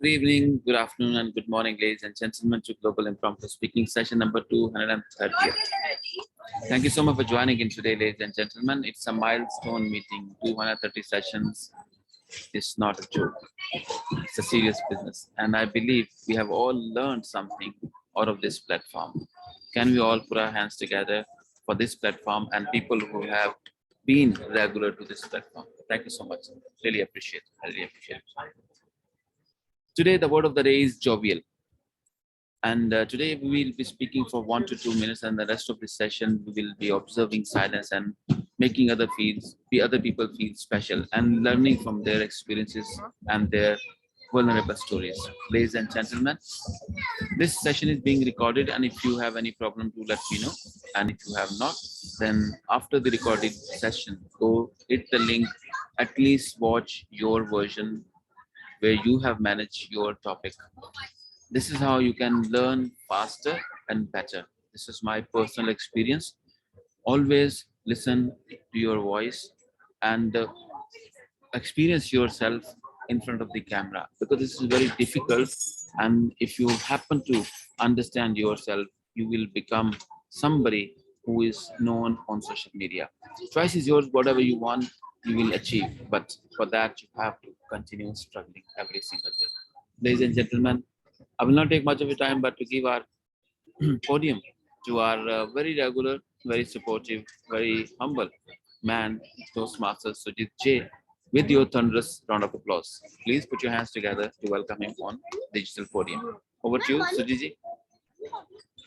Good evening, good afternoon, and good morning, ladies and gentlemen, to Global Impromptu Speaking session number 230. Thank you so much for joining in today, ladies and gentlemen. It's a milestone meeting. 230 sessions is not a joke, it's a serious business. And I believe we have all learned something out of this platform. Can we all put our hands together for this platform and people who have been regular to this platform? Thank you so much. Really appreciate it. I really appreciate it. Today, the word of the day is jovial. And today we will be speaking for 1 to 2 minutes, and the rest of the session we will be observing silence and making other people feel special and learning from their experiences and their vulnerable stories. Ladies and gentlemen, this session is being recorded, and if you have any problem, do let me know. And if you have not, then after the recorded session, go hit the link. At least watch your version where you have managed your topic. This is how you can learn faster and better. This is my personal experience. Always listen to your voice and experience yourself in front of the camera, because this is very difficult. And if you happen to understand yourself, you will become somebody who is known on social media. Choice is yours. Whatever you want, you will achieve. But for that, you have to continue struggling every single day. Ladies and gentlemen, I will not take much of your time, but to give our podium to our very regular, very supportive, very humble man, Toastmaster Sujit J, with your thunderous round of applause. Please put your hands together to welcome him on digital podium. Over to you, Sujit Ji.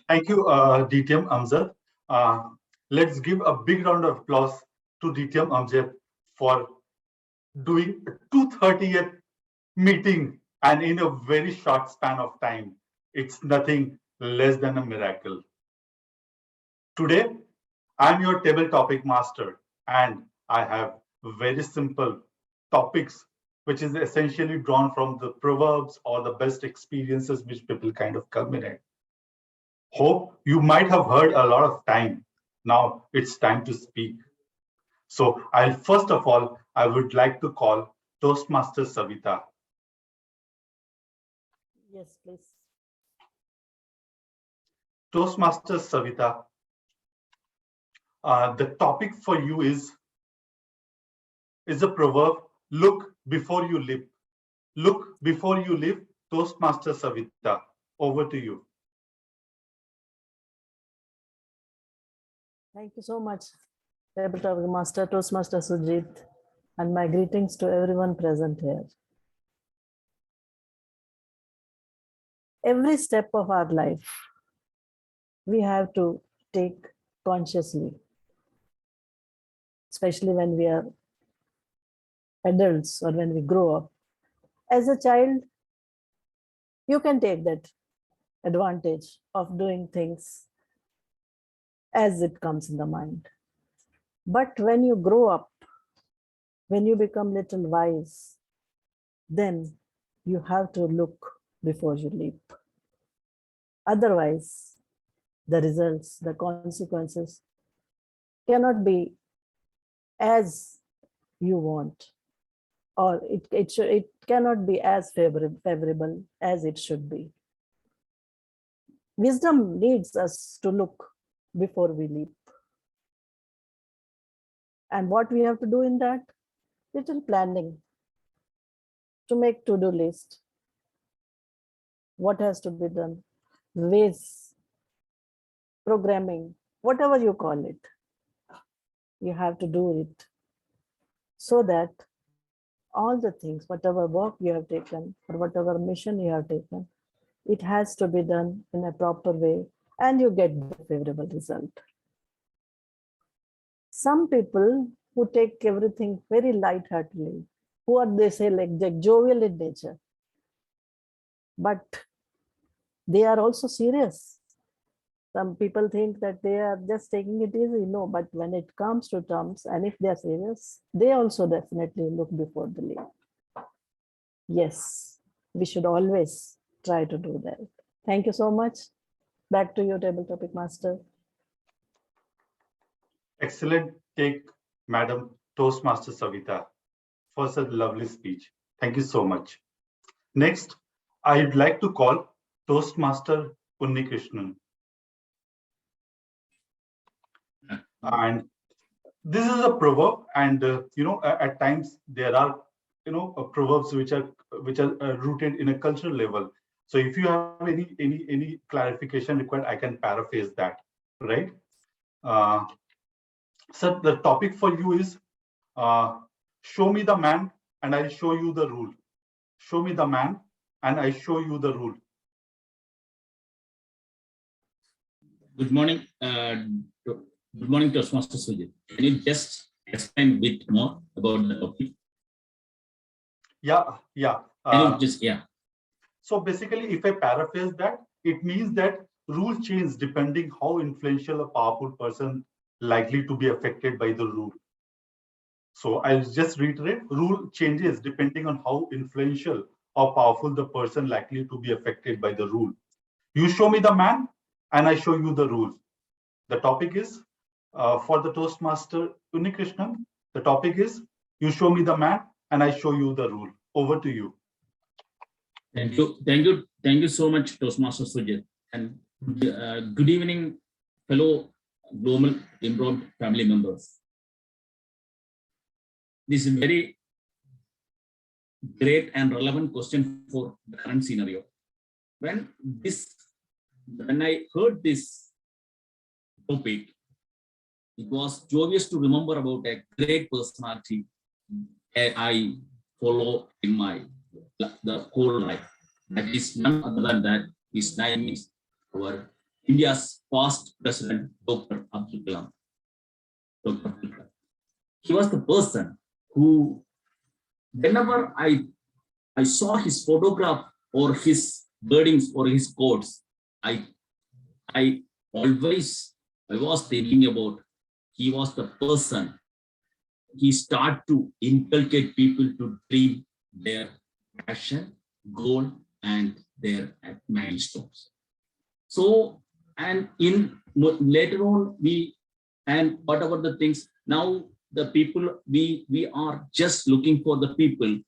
Thank you, DTM Amjad. Uh, let's give a big round of applause to DTM Amjad for doing a 230th meeting and in a very short span of time. It's nothing less than a miracle. Today, I'm your table topic master, and I have very simple topics, which is essentially drawn from the proverbs or the best experiences which people kind of culminate. Hope you might have heard a lot of time. Now it's time to speak. So first of all, I would like to call Toastmaster Savita. Yes, please. Toastmaster Savita, the topic for you is a proverb, look before you leap. Look before you leap, Toastmaster Savita. Over to you. Thank you so much, Table Topic Master, Toastmaster Sujit, and my greetings to everyone present here. Every step of our life, we have to take consciously, especially when we are adults or when we grow up. As a child, you can take that advantage of doing things as it comes in the mind. But when you grow up, when you become little wise, then you have to look before you leap. Otherwise, the results, the consequences cannot be as you want, or it cannot be as favorable as it should be. Wisdom needs us to look before we leap. And what we have to do in that? Little planning, to make to-do list. What has to be done? Ways, programming, whatever you call it. You have to do it so that all the things, whatever work you have taken or whatever mission you have taken, it has to be done in a proper way and you get the favorable result. Some people who take everything very lightheartedly, who are, they say, like jovial in nature, but they are also serious. Some people think that they are just taking it easy. No, but when it comes to terms, and if they are serious, they also definitely look before the leap. Yes, we should always try to do that. Thank you so much. Back to you, Table Topic Master. Excellent take, Madam Toastmaster Savita, for such lovely speech. Thank you so much. Next, I'd like to call Toastmaster Unnikrishnan. And this is a proverb, and at times there are proverbs which are rooted in a cultural level. So if you have any clarification required, I can paraphrase that, right? So the topic for you is show me the man and I'll show you the rule. Show me the man and I show you the rule. Good morning. Good morning, Toastmaster Sujit. Can you just explain a bit more about the topic? Yeah. Can you just, yeah. So basically, if I paraphrase that, it means that rule change depending how influential a powerful person likely to be affected by the rule. So I'll just reiterate, rule changes depending on how influential or powerful the person likely to be affected by the rule. You show me the man and I show you the rules. The topic is, for the Toastmaster Unnikrishnan, the topic is, you show me the man and I show you the rule. Over to you. Thank you so much, Toastmaster Sujit. And good evening, fellow Global Improv family members. This is a very great and relevant question for the current scenario. When I heard this topic, it was joyous to remember about a great personality I follow in the whole life. That is none other than that. His name is our India's past president, Dr. Abdul Kalam. He was the person who, whenever I saw his photograph or his wordings or his quotes, I was thinking about he was the person. He started to inculcate people to dream their passion, goal, and their milestones. So, and in later on, whatever the things, now the people, we are just looking for the people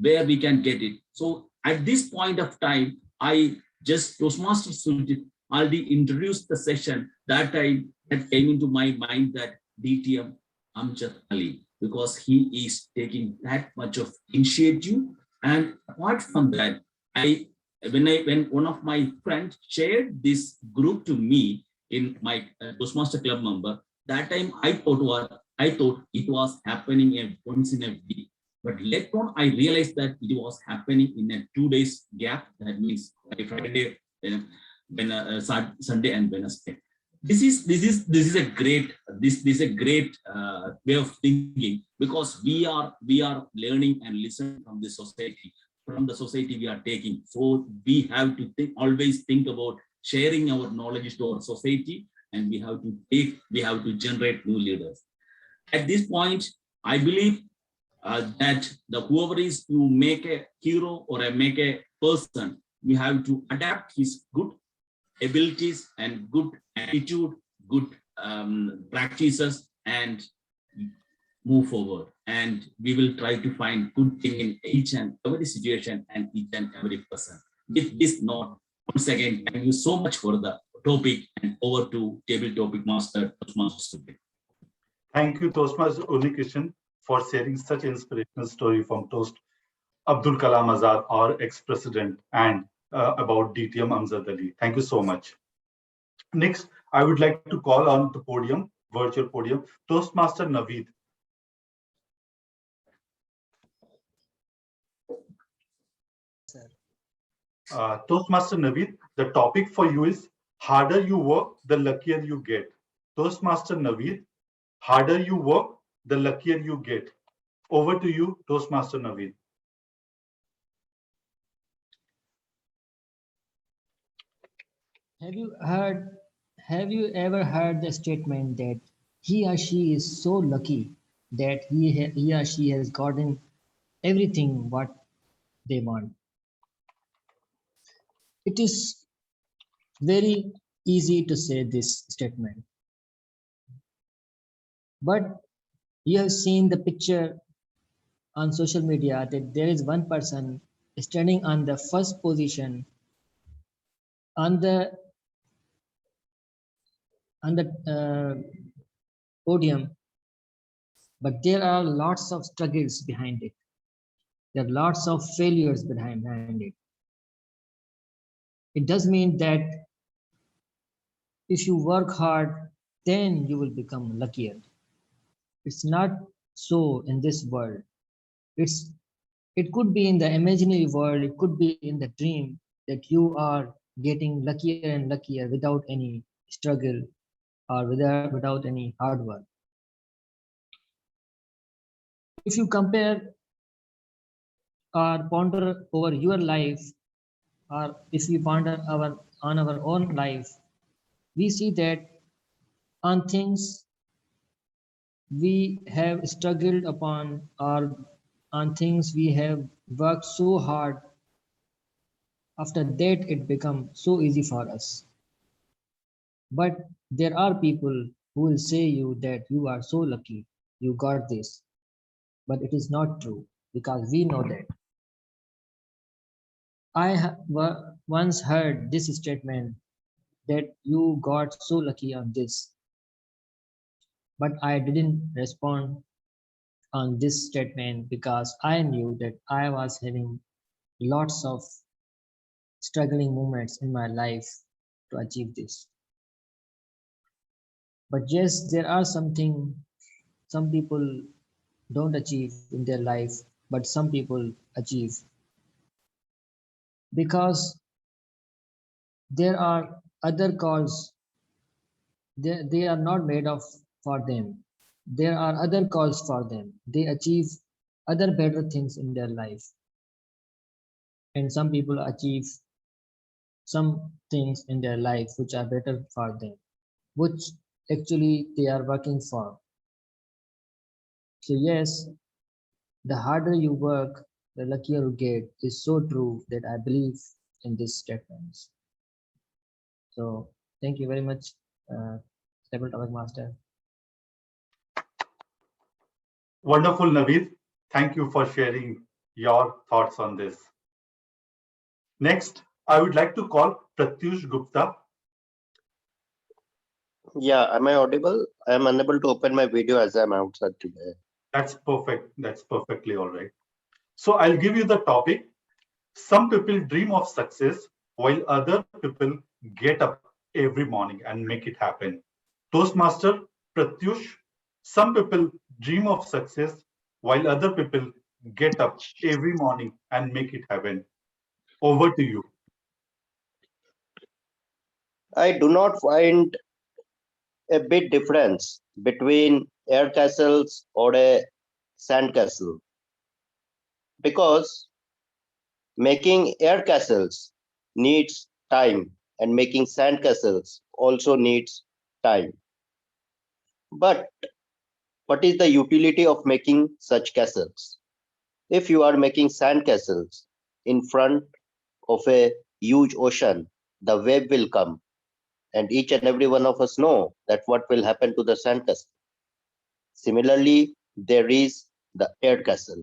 where we can get it. So at this point of time, Toastmaster Sujit already introduced the session that time that came into my mind, that DTM Amjad Ali, because he is taking that much of initiative. And apart from that, when one of my friends shared this group to me in my Toastmaster Club member, that time I thought it was happening once in a week. But later on, I realized that it was happening in a 2 days gap. That means Friday, Sunday and Wednesday. This is a great way of thinking, because we are learning and listening from the society. From the society we are taking. So we have to always think about sharing our knowledge to our society, and we have to generate new leaders. At this point, I believe that whoever is you make a hero or make a person, we have to adapt his good abilities and good attitude, good practices, and move forward. And we will try to find good thing in each and every situation and each and every person. With this note, once again, thank you so much for the topic, and over to table topic master, Toastmaster. Thank you, Toastmaster Unnikrishnan, for sharing such inspirational story from Toast Abdul Kalam Azad, our ex-president, and about DTM Amjad Ali. Thank you so much. Next, I would like to call on the podium, virtual podium, Toastmaster Naveed. Toastmaster Naveed, the topic for you is harder you work, the luckier you get. Toastmaster Naveed, harder you work, the luckier you get. Over to you, Toastmaster Naveed. Have you ever heard the statement that he or she is so lucky that he or she has gotten everything what they want? It is very easy to say this statement, but you have seen the picture on social media that there is one person standing on the first position on the podium, but there are lots of struggles behind it. There are lots of failures behind it. It does mean that if you work hard, then you will become luckier. It's not so in this world. It could be in the imaginary world, it could be in the dream that you are getting luckier and luckier without any struggle or without any hard work. If you compare or ponder over your life, or if we ponder on our own life, we see that on things we have struggled upon, or on things we have worked so hard, after that it becomes so easy for us. But there are people who will say you that you are so lucky, you got this. But it is not true, because we know that. I once heard this statement that you got so lucky on this, but I didn't respond on this statement because I knew that I was having lots of struggling moments in my life to achieve this. But yes, there are some people don't achieve in their life, but some people achieve because there are other calls. They are not made of for them. There are other calls for them. They achieve other better things in their life. And some people achieve some things in their life which are better for them, which actually they are working for. So yes, the harder you work, the luckier you get is so true that I believe in these statements. So thank you very much, Stable Topic Master. Wonderful, Naveed. Thank you for sharing your thoughts on this. Next, I would like to call Pratyush Gupta. Yeah, am I audible? I am unable to open my video as I'm outside today. That's perfect. That's perfectly all right. So I'll give you the topic. Some people dream of success while other people get up every morning and make it happen. Toastmaster Pratyush, some people dream of success while other people get up every morning and make it happen. Over to you. I do not find a big difference between air castles or a sand castle, because making air castles needs time and making sand castles also needs time. But what is the utility of making such castles? If you are making sand castles in front of a huge ocean, the wave will come, and each and every one of us know that what will happen to the sandcastle. Similarly, there is the air castle.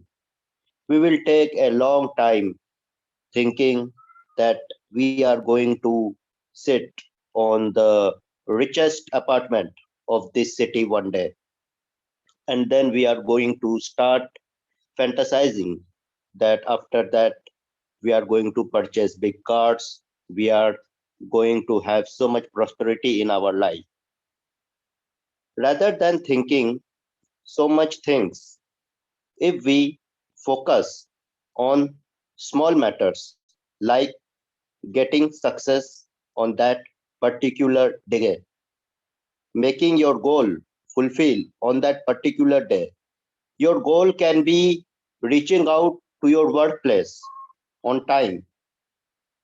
We will take a long time thinking that we are going to sit on the richest apartment of this city one day, and then we are going to start fantasizing that after that we are going to purchase big cars, we are going to have so much prosperity in our life. Rather than thinking so much things, if we focus on small matters like getting success on that particular day, making your goal fulfill on that particular day. Your goal can be reaching out to your workplace on time.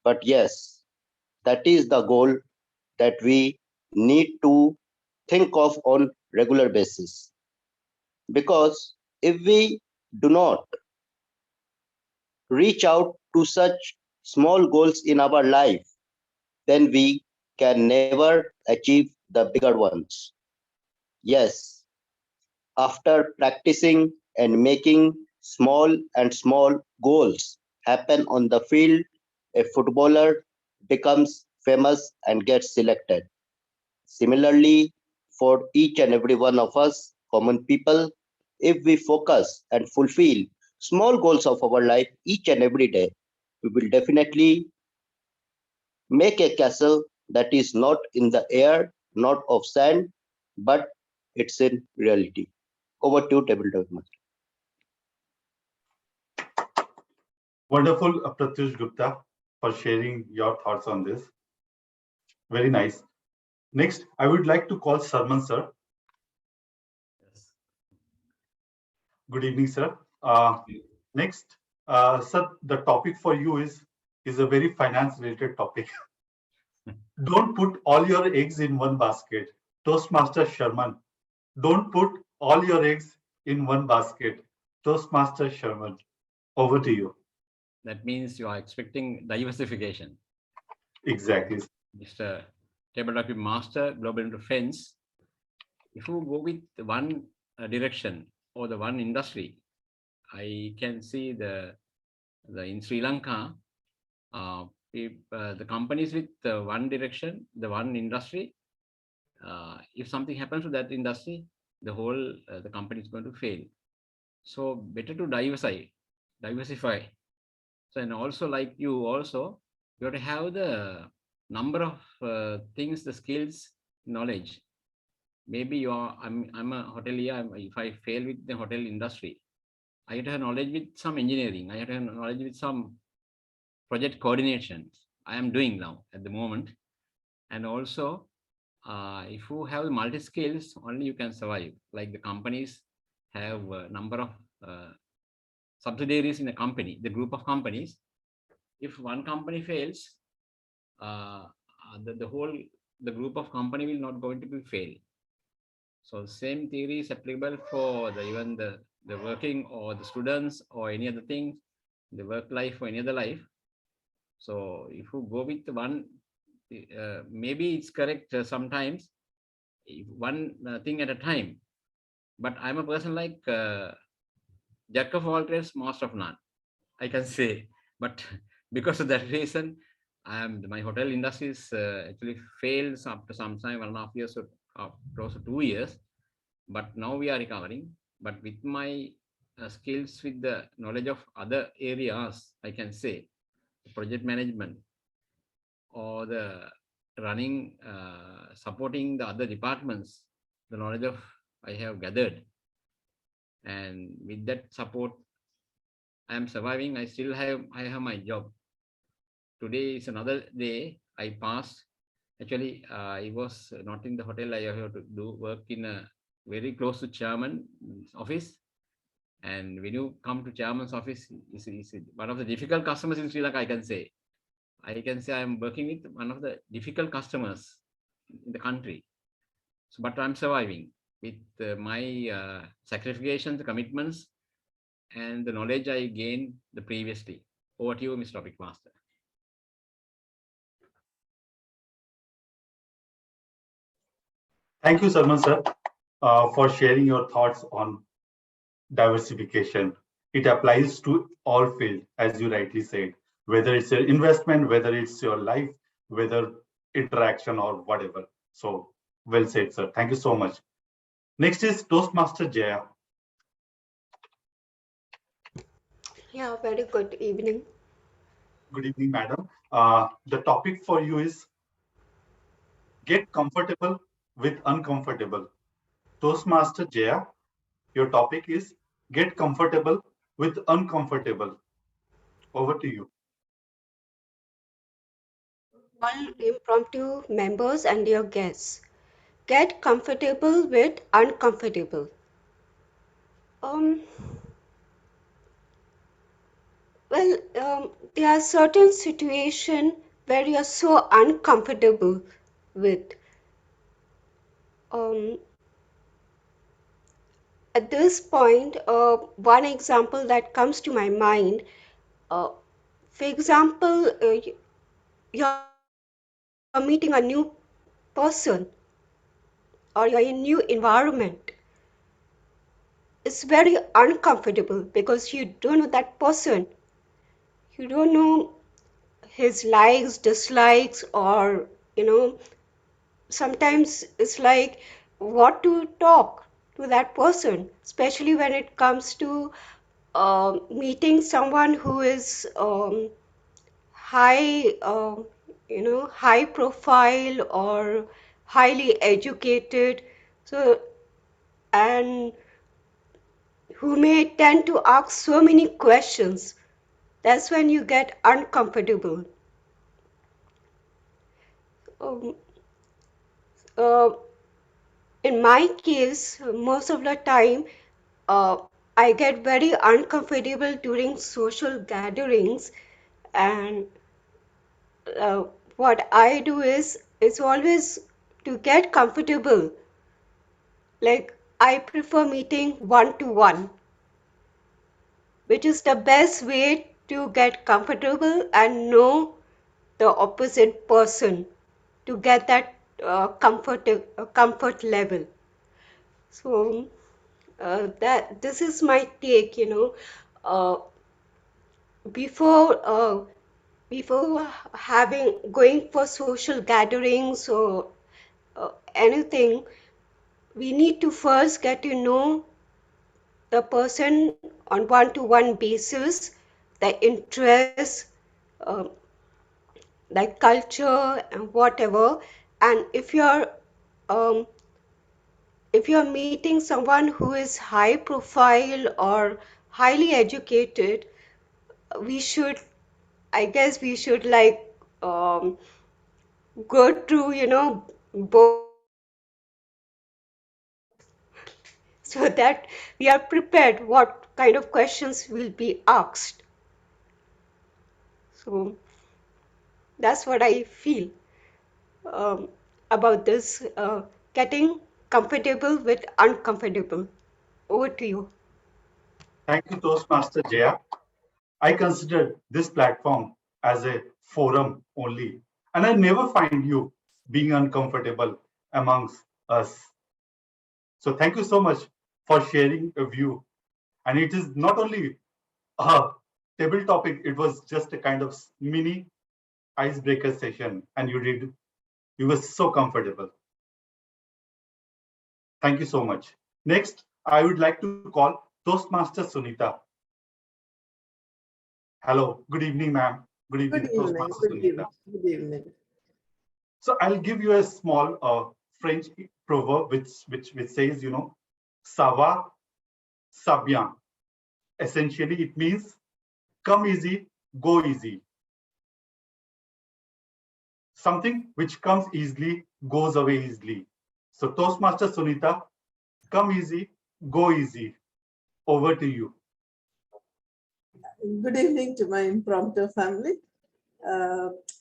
But yes, that is the goal that we need to think of on regular basis. Because if we do not reach out to such small goals in our life, then we can never achieve the bigger ones. Yes, after practicing and making small goals happen on the field, a footballer becomes famous and gets selected. Similarly, for each and every one of us, common people, if we focus and fulfill small goals of our life each and every day, we will definitely make a castle that is not in the air, not of sand, but it's in reality. Over to you, Tabletop Master. Wonderful, Pratyush Gupta, for sharing your thoughts on this. Very nice. Next, I would like to call Sarman sir. Good evening, sir. Next, sir, the topic for you is a very finance-related topic. Don't put all your eggs in one basket. Toastmaster Sherman. Don't put all your eggs in one basket. Toastmaster Sherman. Over to you. That means you are expecting diversification. Exactly. Mr. Tabletop Master, Global Interference, if you go with one direction or the one industry, I can see the in Sri Lanka, if the companies with one direction, the one industry, if something happens to that industry, the whole the company is going to fail. So better to diversify. So, and also like you also, you have to have the number of things, the skills, knowledge. Maybe you are, I'm a hotelier. If I fail with the hotel industry, I have to have knowledge with some engineering. I have to have knowledge with some project coordination. I am doing now at the moment. And also, if you have multi skills, only you can survive. Like the companies have a number of subsidiaries in a company, the group of companies. If one company fails, the group of company will not going to be fail. So same theory is applicable for even the working or the students or any other thing, the work life or any other life. So if you go with one, maybe it's correct sometimes, one thing at a time. But I'm a person like jack of all trades, master of none, I can say. But because of that reason, my hotel industry is actually fails after some time, 1.5 years or close to 2 years. But now we are recovering. But with my skills, with the knowledge of other areas, I can say project management or the running, supporting the other departments, the knowledge of I have gathered. And with that support, I am surviving. I have my job. Today is another day I passed. Actually, I was not in the hotel. I have to do work in a very close to chairman's office. And when you come to chairman's office, is one of the difficult customers in Sri Lanka, I can say. I can say I'm working with one of the difficult customers in the country. So, but I'm surviving with my sacrifications, commitments, and the knowledge I gained the previously. Over to you, Mr. Topic Master. Thank you, Sarman sir, for sharing your thoughts on diversification. It applies to all fields, as you rightly said, whether it's your investment, whether it's your life, whether interaction or whatever. So well said, sir. Thank you so much. Next is Toastmaster Jaya. Yeah, very good evening. Good evening, madam. The topic for you is get comfortable with uncomfortable. Toastmaster Jaya, your topic is get comfortable with uncomfortable. Over to you. All impromptu members and your guests. Get comfortable with uncomfortable. Um, there are certain situations where you're so uncomfortable with. Um, at this point, one example that comes to my mind, uh, for example, you're meeting a new person or you're in a new environment. It's very uncomfortable because you don't know that person. you don't know his likes, dislikes, or, sometimes it's like what to talk to that person, especially when it comes to meeting someone who is high, high profile or highly educated. So, and who may tend to ask so many questions. That's when you get uncomfortable. Um, uh, in my case, most of the time, uh, I get very uncomfortable during social gatherings, and uh, what I do is it's always to get comfortable. Like I prefer meeting one to one, which is the best way to get comfortable and know the opposite person to get that comfort level. So that this is my take. Uh, before before having going for social gatherings or anything, we need to first get to know the person on one-to-one basis, the interests, uh, like culture and whatever. And um, if you're meeting someone who is high profile or highly educated, we should, I guess, we should like go through, both so that we are prepared what kind of questions will be asked. So that's what I feel um, about this getting comfortable with uncomfortable. Over to you. Thank you, Toastmaster Jaya. I consider this platform as a forum only, and I never find you being uncomfortable amongst us. So thank you so much for sharing a view. And it is not only a table topic, it was just a kind of mini icebreaker session, and you were so comfortable. Thank you so much. Next, I would like to call Toastmaster Sunita. Hello, good evening, ma'am. Good evening, Good evening. Toastmaster Good Sunita. evening. Good evening. So I'll give you a small French proverb which says, "Savoir, ça bien." Essentially, it means come easy, go easy. Something which comes easily goes away easily. So Toastmaster Sunita, come easy, go easy. Over to you. Good evening to my impromptu family.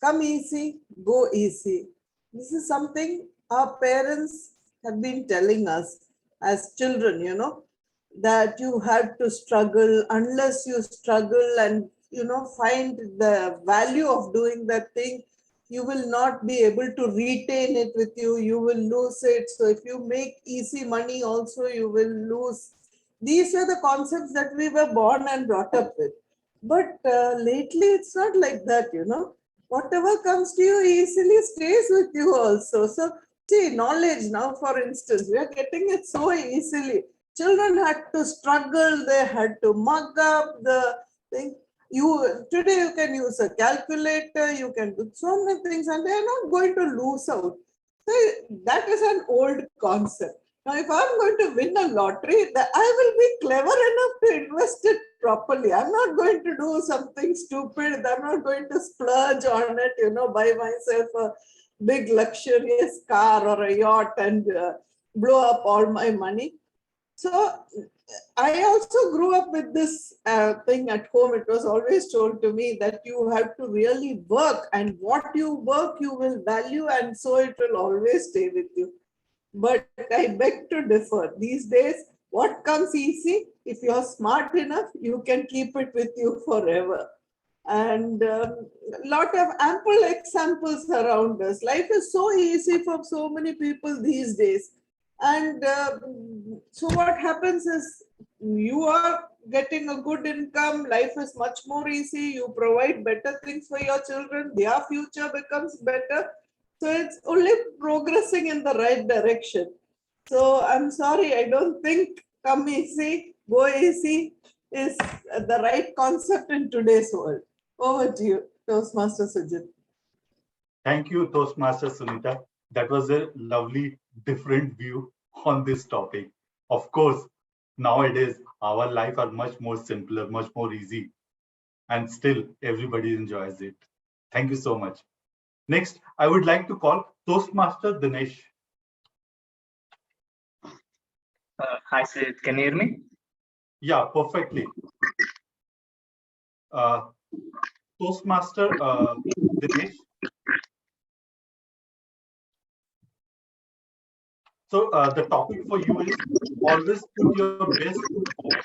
Come easy, go easy. This is something our parents have been telling us as children, that you had to struggle. Unless you struggle and, find the value of doing that thing, you will not be able to retain it with you. You will lose it. So if you make easy money also, you will lose. These are the concepts that we were born and brought up with. But lately, it's not like that, Whatever comes to you easily stays with you also. So, see, knowledge now, for instance, we are getting it so easily. Children had to struggle, they had to mug up the thing. Today you can use a calculator, you can do so many things, and they are not going to lose out. So that is an old concept. Now, if I'm going to win a lottery, I will be clever enough to invest it properly. I'm not going to do something stupid. I'm not going to splurge on it, buy myself a big luxurious car or a yacht and blow up all my money. So I also grew up with this thing at home. It was always told to me that you have to really work, and what you work, you will value, and so it will always stay with you. But I beg to differ. These days, what comes easy, if you're smart enough, you can keep it with you forever. And a lot of ample examples around us. Life is so easy for so many people these days. And so what happens is you are getting a good income, life is much more easy. You provide better things for your children, their future becomes better. So it's only progressing in the right direction. So I'm sorry, I don't think come easy, go easy is the right concept in today's world. Over to you, Toastmaster Sujit. Thank you, Toastmaster Sunita. That was a lovely, different view on this topic. Of course, nowadays, our life are much more simpler, much more easy, and still everybody enjoys it. Thank you so much. Next, I would like to call Toastmaster Dinesh. Hi, Sid. Can you hear me? Yeah, perfectly. Toastmaster Dinesh. So the topic for you is always put your best foot forward.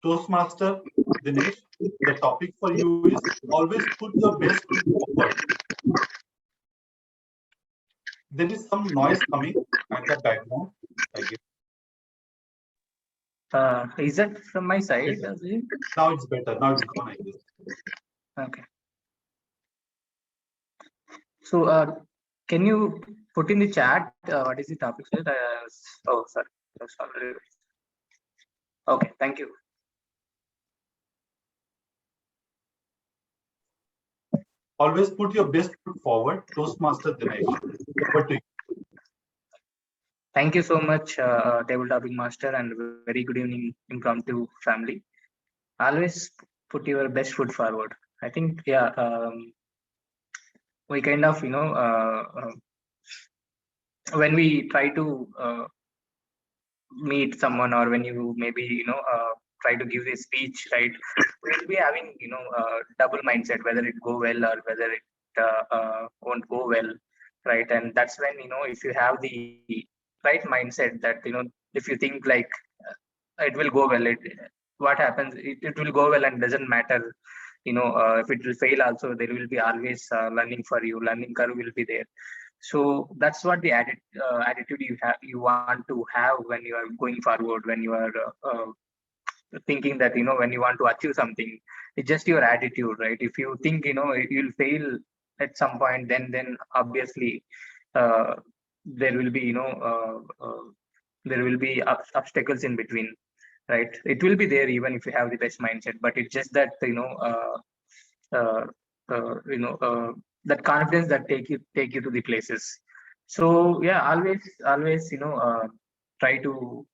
Toastmaster Dinesh, the topic for you is always put your best foot forward. There is some noise coming at the background, I guess. Is that from my side? Now it's better. Now it's gone, I guess. Okay. So, can you put in the chat what is the topic? Oh, sorry. Okay, thank you. Always put your best foot forward. Toastmaster Dinesh. Over to you. Thank you so much, Table Topic Master, and very good evening, impromptu family. Always put your best foot forward. I think, yeah, we kind of, when we try to meet someone, or when you maybe, try to give a speech, right, we'll be having, double mindset, whether it go well or whether it won't go well, right? And that's when, if you have the right mindset that, if you think like it will go well, what happens, it will go well and doesn't matter, if it will fail also, there will be always learning for you, learning curve will be there. So that's what the attitude you want to have when you are going forward, when you are thinking that, when you want to achieve something. It's just your attitude, right? If you think, you'll fail at some point, then obviously there will be, there will be obstacles in between, right? It will be there even if you have the best mindset, but it's just that, that confidence that take you to the places. So yeah, always try to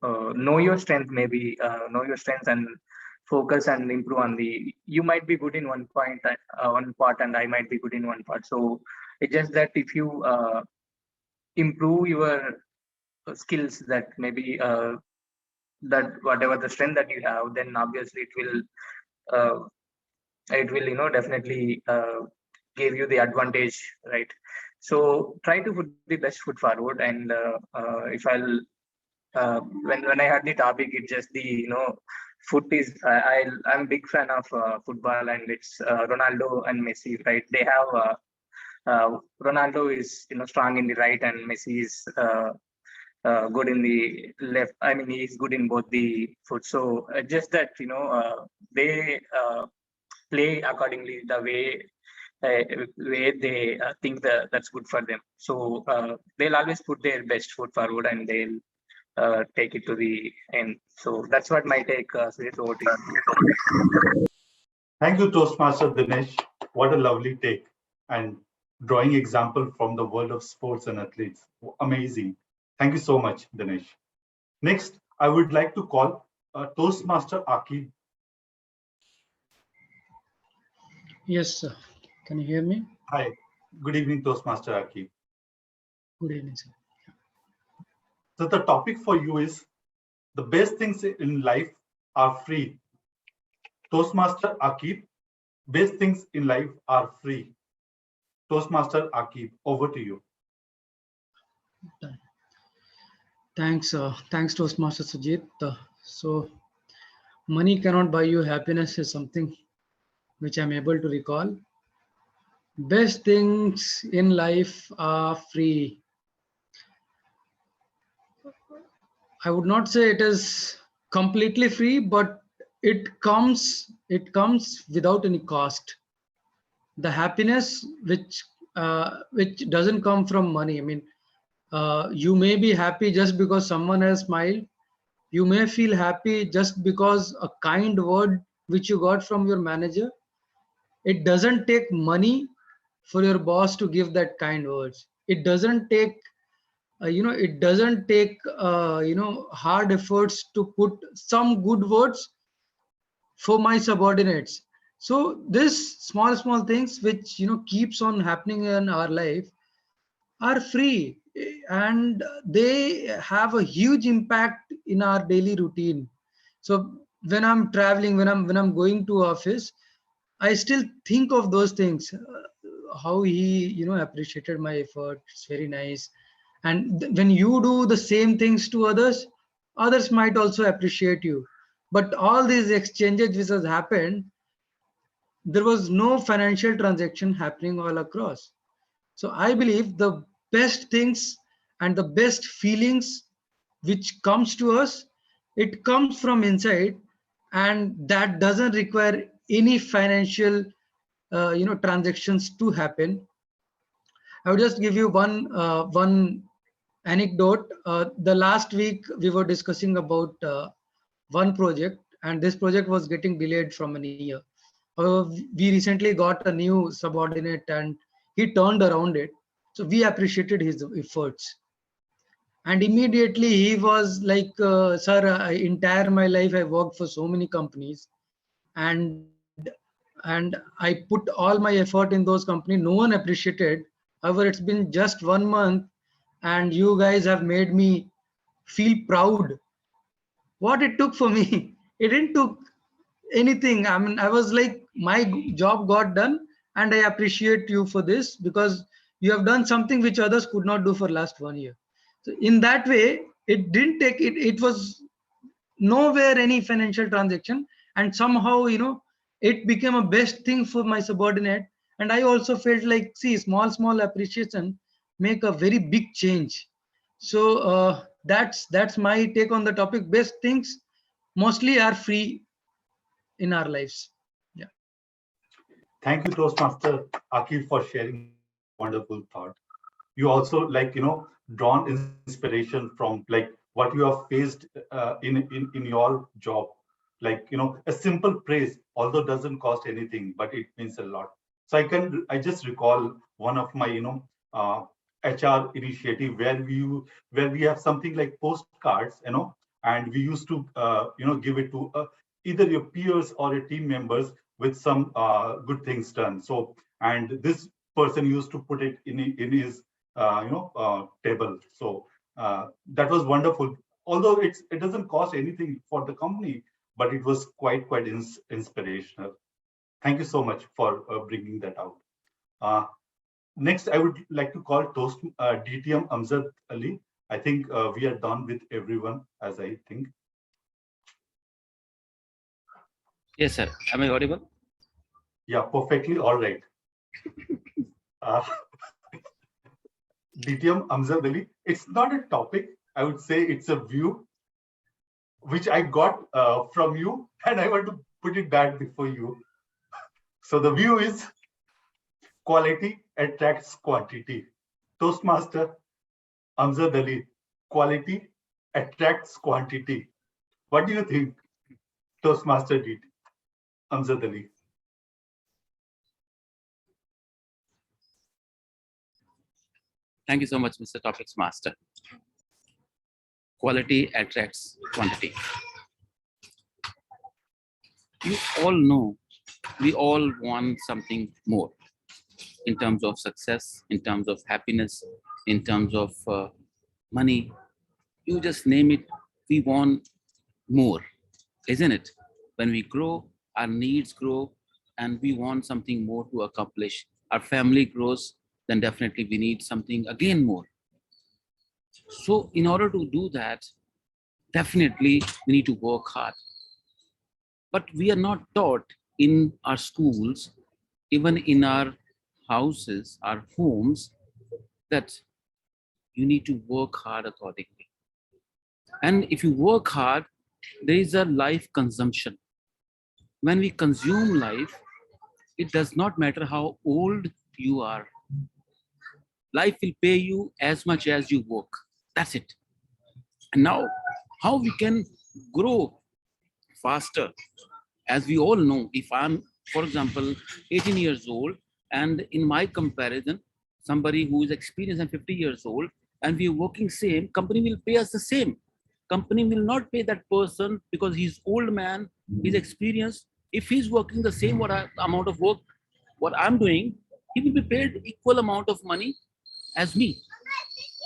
know your strength, maybe know your strengths and focus and improve on the. You might be good in one part, and I might be good in one part. So it's just that if you improve your skills, that maybe that whatever the strength that you have, then obviously it will definitely give you the advantage, right? So try to put the best foot forward. And if I'll when I had the topic, it's just the foot is I'm a big fan of football, and it's Ronaldo and Messi, right? They have Ronaldo is strong in the right, and Messi is good in the left. I mean, he's good in both the foot. So just that they play accordingly, the way they think that's good for them. So they'll always put their best foot forward, and they'll take it to the end. So that's what my take. So it's over to you. Thank you, Toastmaster Dinesh. What a lovely take, and drawing example from the world of sports and athletes. Amazing. Thank you so much, Dinesh. Next, I would like to call Toastmaster Akib. Yes, sir. Can you hear me? Hi. Good evening, Toastmaster Akib. Good evening, sir. So the topic for you is the best things in life are free. Toastmaster Akib, best things in life are free. Toastmaster Akib, over to you. Thanks, Toastmaster Sujit. So, money cannot buy you happiness is something which I'm able to recall. Best things in life are free. I would not say it is completely free, but it comes without any cost. The happiness which doesn't come from money. I mean, you may be happy just because someone has smiled. You may feel happy just because a kind word which you got from your manager. It doesn't take money for your boss to give that kind words. It doesn't take it doesn't take hard efforts to put some good words for my subordinates. So this small things which keeps on happening in our life are free, and they have a huge impact in our daily routine. So when I'm traveling, when I'm going to office, I still think of those things. How he appreciated my effort. It's very nice. And when you do the same things to others, others might also appreciate you. But all these exchanges which has happened, there was no financial transaction happening all across. So I believe the best things and the best feelings which comes to us, it comes from inside, and that doesn't require any financial transactions to happen. I would just give you one anecdote. The last week we were discussing about one project, and this project was getting delayed from a year. We recently got a new subordinate, and he turned around it. So we appreciated his efforts. And immediately he was like, sir, entire my life I worked for so many companies, and I put all my effort in those companies. No one appreciated. However, it's been just 1 month, and you guys have made me feel proud. What it took for me, it didn't took anything. I mean, I was like, my job got done, and I appreciate you for this because you have done something which others could not do for last 1 year. So in that way, it didn't take it. It was nowhere any financial transaction, and somehow it became a best thing for my subordinate. And I also felt like, see, small appreciation make a very big change. So that's my take on the topic. Best things mostly are free in our lives. Yeah. Thank you, Toastmaster Akil, for sharing wonderful thought. You also drawn inspiration from what you have faced in your job. A simple praise, although doesn't cost anything, but it means a lot. So I just recall one of my HR initiative where we have something like postcards, and we used to give it to either your peers or your team members with some good things done. So, and this person used to put it in his table. So that was wonderful. Although it doesn't cost anything for the company, but it was quite inspirational. Thank you so much for bringing that out. Next, I would like to call DTM Amjad Ali. I think we are done with everyone, as I think. Yes, sir. Am I audible? Yeah, perfectly. All right. DTM Amjad Ali. It's not a topic. I would say it's a view which I got from you, and I want to put it back before you. So the view is quality attracts quantity. Toastmaster Amjad Ali, quality attracts quantity. What do you think, Toastmaster Amjad Ali? Thank you so much, Mr. Topics Master. Quality attracts quantity. You all know we all want something more in terms of success, in terms of happiness, in terms of money. You just name it, we want more, isn't it? When we grow, our needs grow, and we want something more to accomplish. Our family grows, then definitely we need something again more. So in order to do that, definitely we need to work hard. But we are not taught in our schools, even in our houses, our homes, that you need to work hard accordingly. And if you work hard, there is a life consumption. When we consume life, it does not matter how old you are. Life will pay you as much as you work. That's it. And now, how we can grow faster? As we all know, if I'm, for example, 18 years old, and in my comparison, somebody who is experienced and 50 years old, and we're working same, company will pay us the same. Company will not pay that person because he's old man, he's experienced. If he's working the same amount of work, what I'm doing, he will be paid equal amount of money as me.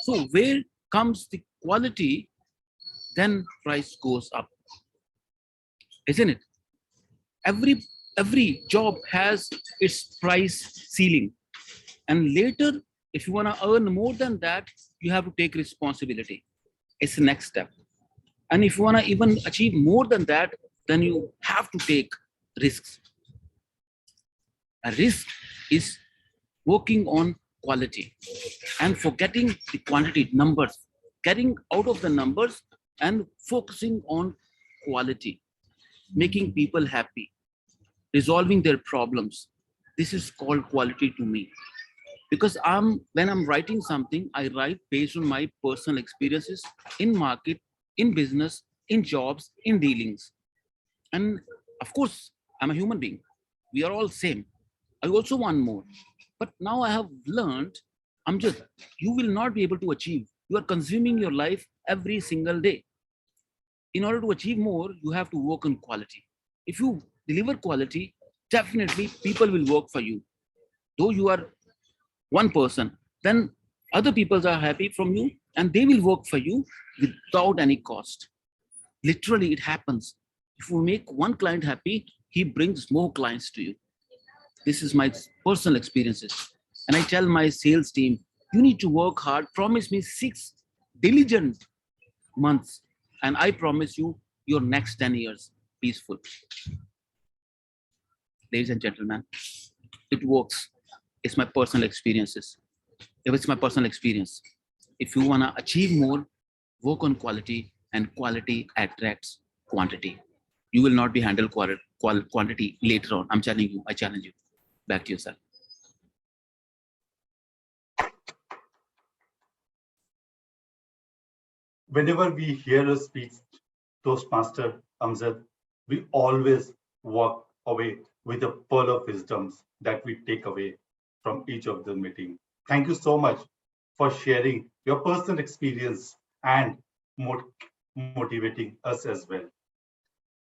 So where comes the quality, then price goes up, isn't it? Every job has its price ceiling, and later, if you want to earn more than that, you have to take responsibility. It's the next step. And if you want to even achieve more than that, then you have to take risks. A risk is working on quality and forgetting the quantity, numbers, getting out of the numbers and focusing on quality, making people happy, resolving their problems. This is called quality to me. Because when I'm writing something, I write based on my personal experiences in market, in business, in jobs, in dealings. And of course, I'm a human being. We are all same. I also want more. But now I have learned, Amjad, you will not be able to achieve. You are consuming your life every single day. In order to achieve more, you have to work on quality. If you deliver quality, definitely people will work for you. Though you are one person, then other people are happy from you and they will work for you without any cost. Literally, it happens. If you make one client happy, he brings more clients to you. This is my personal experiences. And I tell my sales team, you need to work hard. Promise me 6 diligent months. And I promise you your next 10 years peaceful. Ladies and gentlemen, it works. It's my personal experiences. It's my personal experience. If you want to achieve more, work on quality, and quality attracts quantity. You will not be handled quantity later on. I'm telling you, I challenge you. Back to you, sir. Whenever we hear a speech, Toastmaster Amjad, we always walk away with a pearl of wisdoms that we take away from each of the meeting. Thank you so much for sharing your personal experience and motivating us as well.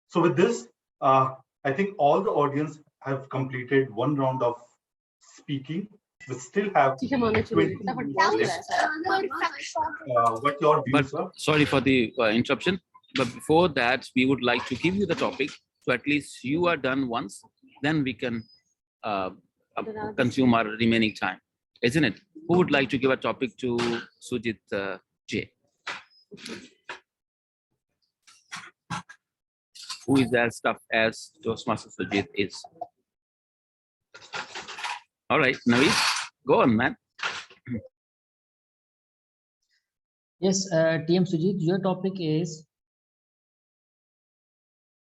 So with this, I think all the audience have completed one round of speaking. We still have 20 minutes left. What your views are? Sorry for the interruption. But before that, we would like to give you the topic. So at least you are done once, then we can consume our remaining time, isn't it? Who would like to give a topic to Sujit J? Who is as tough as Toastmaster Sujit is? All right, Naveed, go on, man. Yes, TM Sujit, your topic is,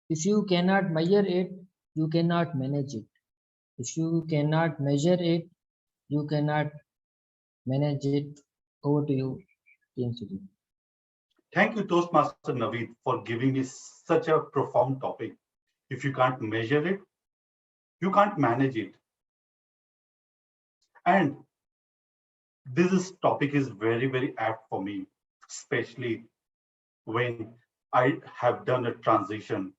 if you cannot measure it, you cannot manage it. If you cannot measure it, you cannot manage it. Over to you, TM Sujit. Thank you, Toastmaster Naveed, for giving me such a profound topic. If you can't measure it, you can't manage it. And this topic is very, very apt for me, especially when I have done a transition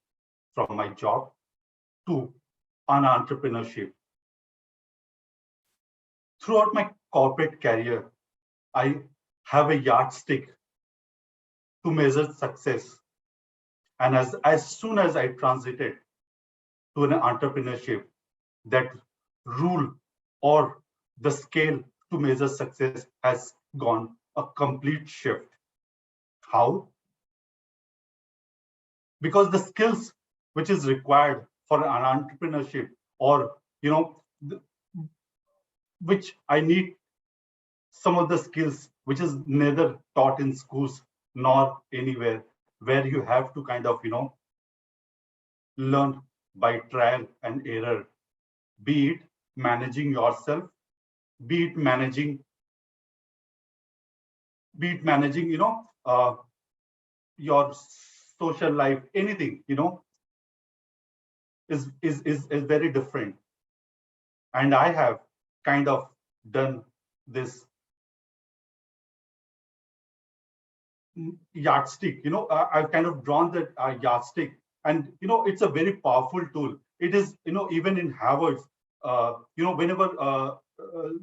from my job to an entrepreneurship. Throughout my corporate career, I have a yardstick to measure success. And as soon as I transited to an entrepreneurship, that rule or the scale to measure success has gone a complete shift. How? Because the skills which is required for an entrepreneurship, or which I need some of the skills which is neither taught in schools nor anywhere, where you have to kind of, learn by trial and error, be it managing yourself, be it managing, your social life, anything, is very different. And I have kind of done this yardstick, I've kind of drawn that yardstick, and it's a very powerful tool. It is, even in Harvard, whenever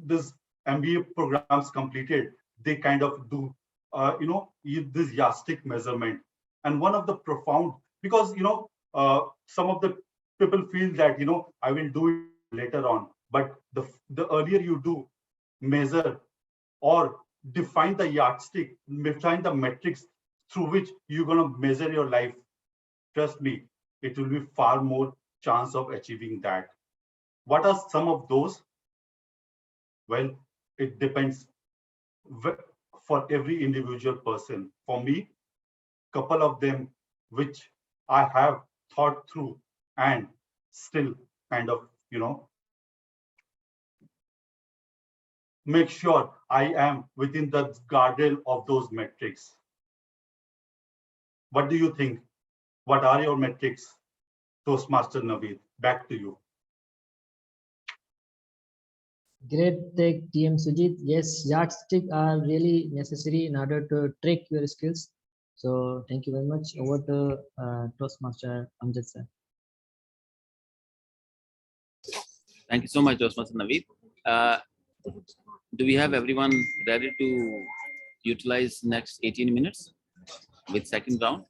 this MBA programs completed, they kind of do, this yardstick measurement. And one of the profound, because, some of the people feel that, I will do it later on, but the earlier you do measure or define the yardstick, define the metrics through which you're going to measure your life, trust me, it will be far more chance of achieving that. What are some of those? Well, it depends for every individual person. For me, couple of them which I have thought through and still kind of, make sure I am within the guardrail of those metrics. What do you think? What are your metrics? Toastmaster Naveed, back to you. Great take, TM Sujit. Yes, yardstick are really necessary in order to track your skills. So thank you very much. Over to Toastmaster Amjad sir. Thank you so much, Toastmaster Naveed. Do we have everyone ready to utilize next 18 minutes with second round?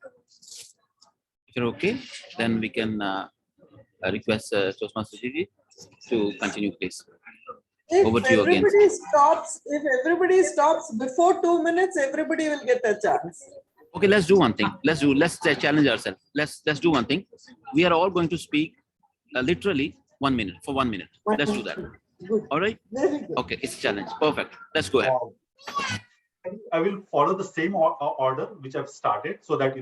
If you're okay, then we can request Toastmaster Gigi to continue, please. Over to you again. If everybody stops before 2 minutes, everybody will get a chance. Okay, let's do one thing. Let's challenge ourselves. Let's do one thing. We are all going to speak literally 1 minute for 1 minute. Let's do that. Good. All right. Very good. Okay, it's a challenge. Perfect. Let's go ahead. I will follow the same order which I've started, so that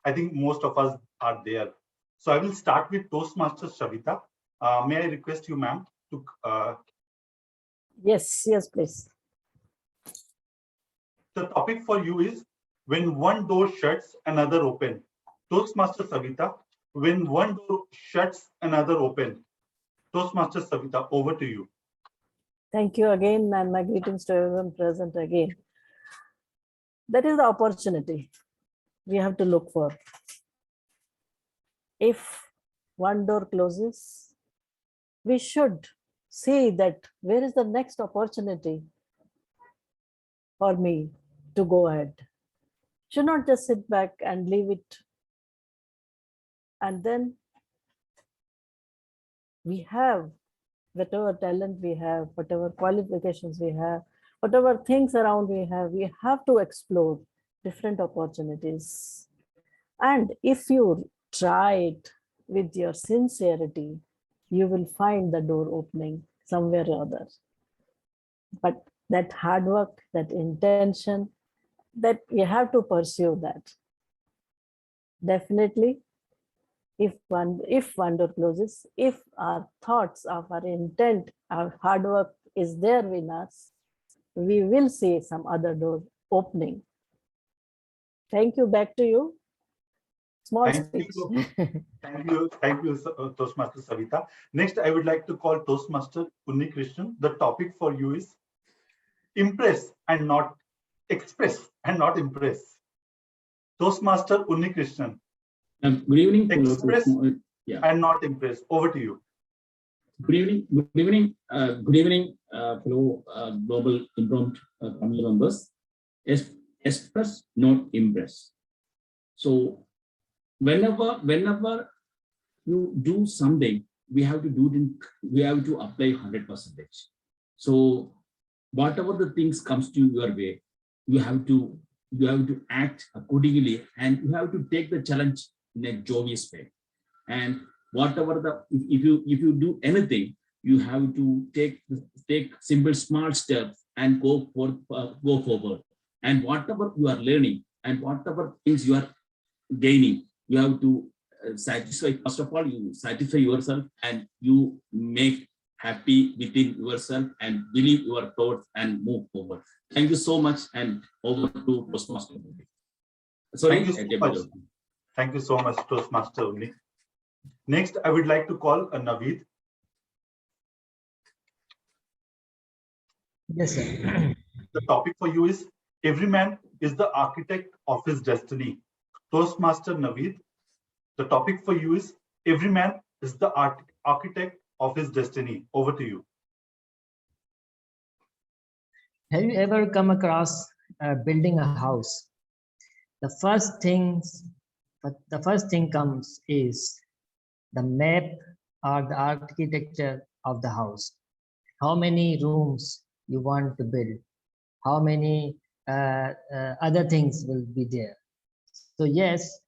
I think most of us are there. So I will start with Toastmaster Shavita. May I request you, ma'am, to Yes, please. the topic for you is when one door shuts, another open. Toastmaster Savita, when one door shuts, another open. Toastmaster Savita, over to you. Thank you again, and my greetings to everyone present again. That is the opportunity we have to look for. If one door closes, we should see that where is the next opportunity for me to go ahead. Should not just sit back and leave it. And then we have whatever talent we have, whatever qualifications we have, whatever things around we have to explore different opportunities. And if you try it with your sincerity, you will find the door opening somewhere or other. But that hard work, that intention, that you have to pursue that. Definitely, if one door closes, if our thoughts of our intent, our hard work is there with us, we will see some other door opening. Thank you. Back to you. Small speech. Thank you, Toastmaster Savita. Next, I would like to call Toastmaster Unni Krishnan. The topic for you is impress and not express and not impress. Toastmaster Unni Krishnan. Good evening. Express and not impress. Over to you. Good evening, fellow global impromptu family members. Express, not impress. So whenever you do something, we have to do it. We have to apply 100%. So whatever the things comes to your way, you have to act accordingly, and you have to take the challenge in a joyous way. And whatever if you do anything, you have to take simple small steps and go forward. And whatever you are learning and whatever things you are gaining. You have to satisfy, first of all, you satisfy yourself and you make happy within yourself and believe your thoughts and move forward. Thank you so much, and over to Toastmaster. Sorry, Thank you so much. Thank you so much, Toastmaster Uni. Next, I would like to call Naveed. Yes, sir. The topic for you is every man is the architect of his destiny. Toastmaster Naveed, the topic for you is every man is the architect of his destiny. Over to you. Have you ever come across building a house? The first thing comes is the map or the architecture of the house. How many rooms you want to build? How many other things will be there? So yes,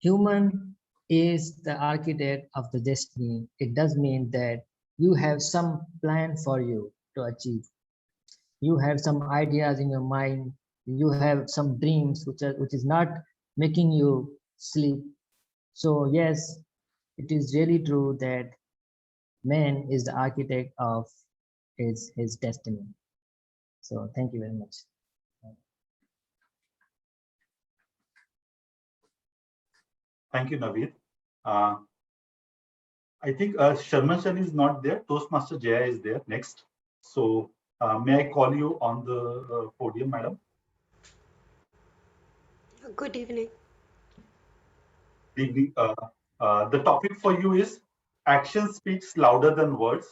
human is the architect of the destiny. It does mean that you have some plan for you to achieve. You have some ideas in your mind. You have some dreams which is not making you sleep. So yes, it is really true that man is the architect of his destiny. So thank you very much. Thank you, Naveed. I think Sharman Shan is not there. Toastmaster Jaya is there next. So may I call you on the podium, madam? Good evening. The topic for you is action speaks louder than words.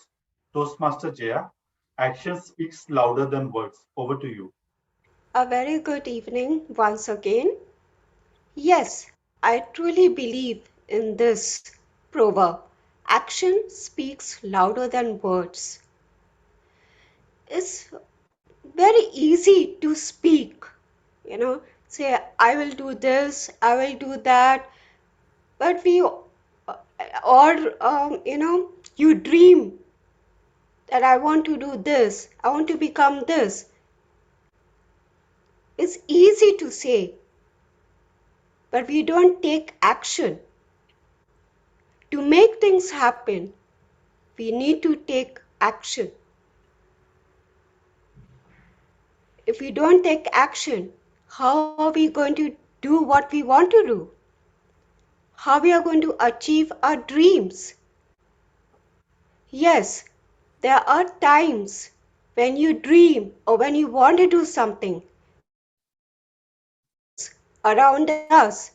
Toastmaster Jaya, action speaks louder than words. Over to you. A very good evening once again. Yes, I truly believe in this proverb. Action speaks louder than words. It's very easy to speak, say, I will do this, I will do that. But you dream that I want to do this, I want to become this. It's easy to say, but we don't take action. To make things happen, we need to take action. If we don't take action, how are we going to do what we want to do? How we are going to achieve our dreams? Yes, there are times when you dream or when you want to do something around us.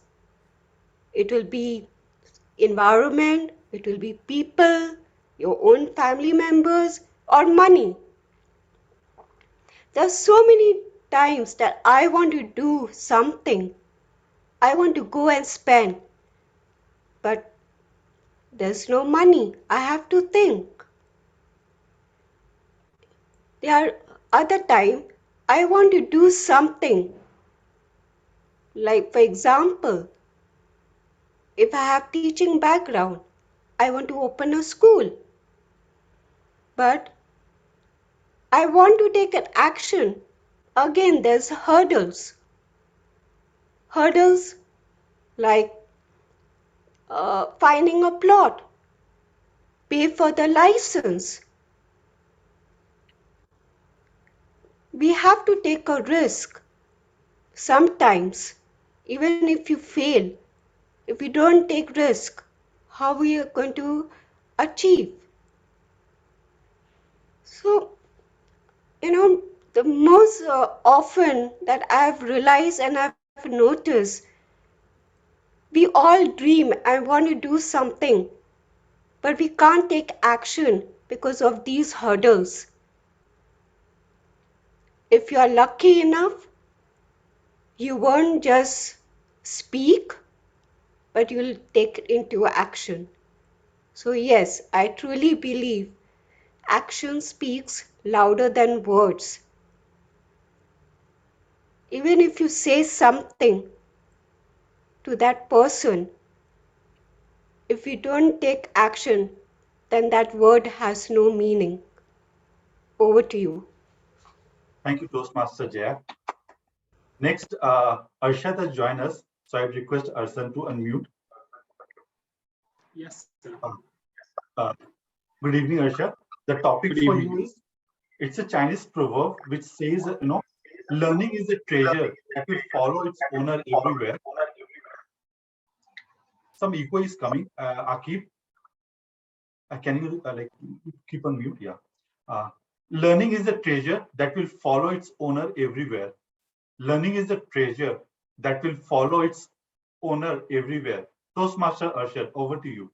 It will be environment, it will be people, your own family members, or money. There are so many times that I want to do something. I want to go and spend, but there's no money. I have to think. There are other times I want to do something. Like, for example, if I have teaching background, I want to open a school. But I want to take an action. Again, there's hurdles. Hurdles like finding a plot, pay for the license. We have to take a risk. Sometimes, even if you fail, if you don't take risk, how we are going to achieve? So, the most often that I've realized and I've noticed, we all dream and want to do something, but we can't take action because of these hurdles. If you are lucky enough, you won't just speak, but you'll take it into action. So yes, I truly believe action speaks louder than words. Even if you say something to that person, if you don't take action, then that word has no meaning. Over to you. Thank you, Toastmaster Jaya. Next, Arshad has joined us. So I request Arsan to unmute. Yes, sir. Good evening, Arsha. The topic Good for evening. you is, it's a Chinese proverb which says, learning is a treasure that will follow its owner everywhere. Some echo is coming. Akib, can you keep on mute? Yeah. Learning is a treasure that will follow its owner everywhere. Learning is a treasure that will follow its owner everywhere. Toastmaster Arshad, over to you.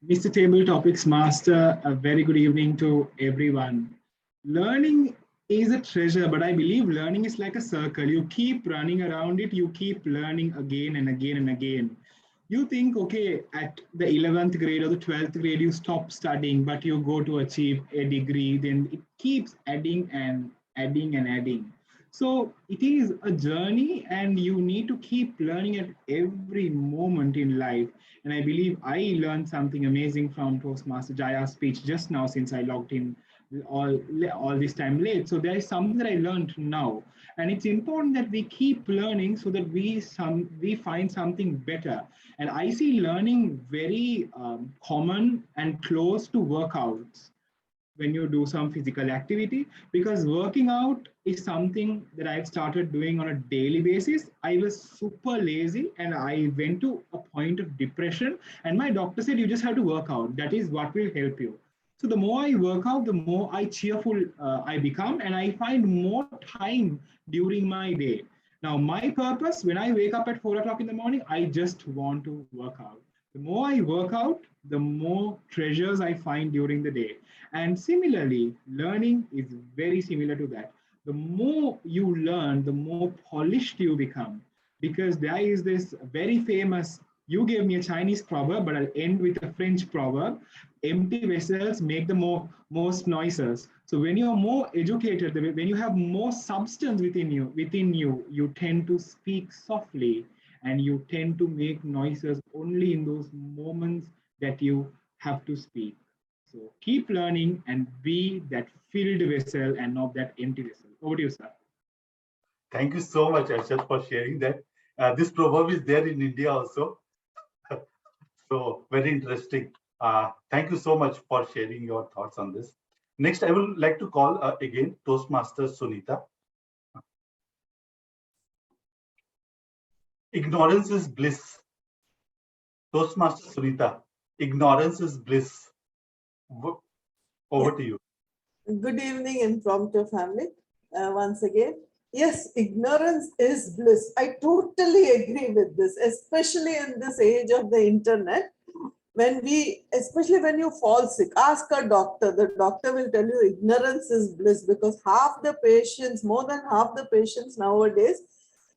Mr. Table Topics Master, a very good evening to everyone. Learning is a treasure, but I believe learning is like a circle. You keep running around it, you keep learning again and again and again. You think, okay, at the 11th grade or the 12th grade, you stop studying, but you go to achieve a degree, then it keeps adding and adding and adding. So it is a journey and you need to keep learning at every moment in life. And I believe I learned something amazing from Toastmaster Jaya's speech just now since I logged in all this time late. So there is something that I learned now. And it's important that we keep learning so that we find something better. And I see learning very common and close to workouts when you do some physical activity, because working out is something that I've started doing on a daily basis. I was super lazy and I went to a point of depression, and my doctor said, you just have to work out. That is what will help you. So the more I work out, the more cheerful I become, and I find more time during my day. Now, my purpose, when I wake up at 4 o'clock in the morning, I just want to work out. The more I work out, the more treasures I find during the day. And similarly, learning is very similar to that. The more you learn, the more polished you become. Because there is this very famous, you gave me a Chinese proverb, but I'll end with a French proverb. Empty vessels make the most noises. So when you're more educated, when you have more substance within you, you tend to speak softly and you tend to make noises only in those moments that you have to speak. So keep learning and be that filled vessel and not that empty vessel. Over to you, sir. Thank you so much, Arshad, for sharing that. This proverb is there in India also. So very interesting. Thank you so much for sharing your thoughts on this. Next, I would like to call again Toastmaster Sunita. Ignorance is bliss. Toastmaster Sunita, ignorance is bliss. Over to you. Good evening, impromptu family. Once again, yes, ignorance is bliss. I totally agree with this, especially in this age of the internet. Especially when you fall sick, ask a doctor. The doctor will tell you ignorance is bliss, because more than half the patients nowadays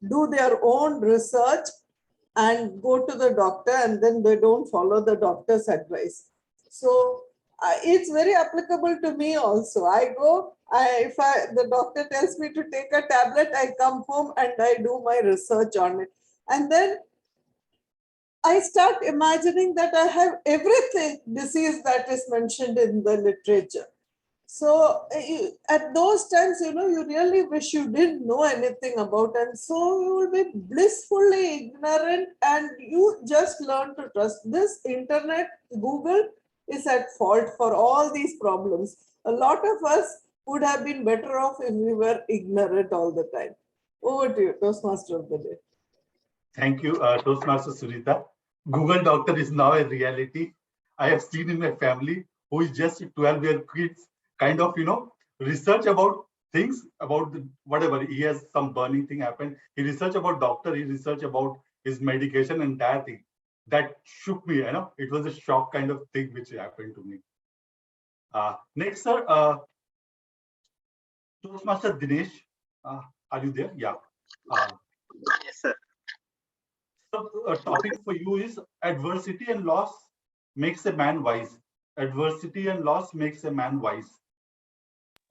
do their own research and go to the doctor, and then they don't follow the doctor's advice. So it's very applicable to me also. I go, the doctor tells me to take a tablet, I come home and I do my research on it. And then I start imagining that I have everything disease that is mentioned in the literature. So at those times, you really wish you didn't know anything about, and so you will be blissfully ignorant and you just learn to trust. This internet, Google is at fault for all these problems. A lot of us would have been better off if we were ignorant all the time. Over to you, Toastmaster of the day. Thank you, Toastmaster Sunita. Google Doctor is now a reality. I have seen in my family who is just 12-year kids kind of, research about things, about whatever. He has some burning thing happen. He research about doctor, he research about his medication, entire thing. That shook me, It was a shock kind of thing which happened to me. Next, sir, Toastmaster Dinesh, are you there? Yeah. Yes, sir. So a topic for you is adversity and loss makes a man wise. Adversity and loss makes a man wise.